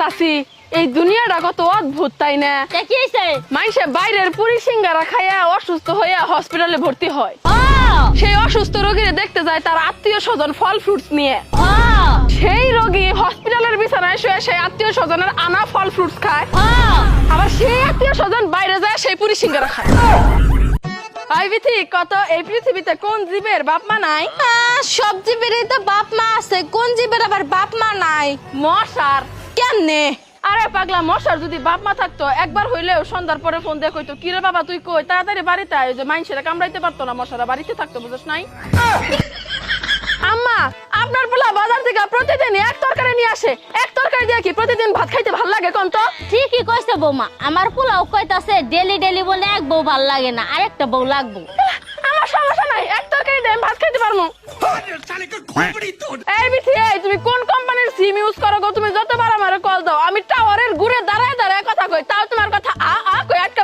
চাচি এই দুনিয়াটা কত অদ্ভুত তাই না? কি হইছে? মানুষে বাইরের পুরি সিঙ্গারা খাইয়া অসুস্থ হইয়া হসপিটালে ভর্তি হয়। সেই অসুস্থ রোগীরে দেখতে যায় তার আত্মীয় স্বজন ফল ফ্রুটস নিয়ে। সেই রোগী হসপিটালের বিছানায় শুয়ে সেই আত্মীয় স্বজনের আনা ফল ফ্রুটস খায়। আবার সেই আত্মীয় স্বজন বাইরে যায় সেই পুরি সিঙ্গারা খায়। এই পৃথিবীতে কোন জীবের বাপ মা নাই? সব জীবেরই তো বাপ মা আছে, কোন জীবের আবার বাপ মা নাই? মশার। কেমনে? আরে পাগলা, মশার যদি বাপ মা থাকতো একবার হইলেও সন্ধ্যার পরে ফোন দিয়ে কইতো, কিরে বাবা তুই কই, তাড়াতাড়ি বাড়িতে আয়। যে মানুষেরা কামড়াইতে পারতো না, মশারা বাড়িতে থাকতো, বুঝছ নাই? আম্মা, আপনার পোলা বাজার থেকে প্রতিদিন এক তরকারি নিয়ে আসে। এক তরকারি দিয়ে কি প্রতিদিন ভাত খাইতে ভাল লাগে কোন তো? ঠিকই কইছে বৌমা, আমার পোলাও কইতাছে ডেলি ডেলি বলে এক বউ ভাল লাগে না, আরেকটা বউ লাগবো। আমার সমস্যা নাই, এক তরকারি দিয়ে আমি ভাত খাইতে পারবো। এই বিথি, এই তুমি কোন কোম্পানির সিম ইউজ করো গো? তুমি যতবার আমারে কল দাও আমি টাওয়ারের ঘুরে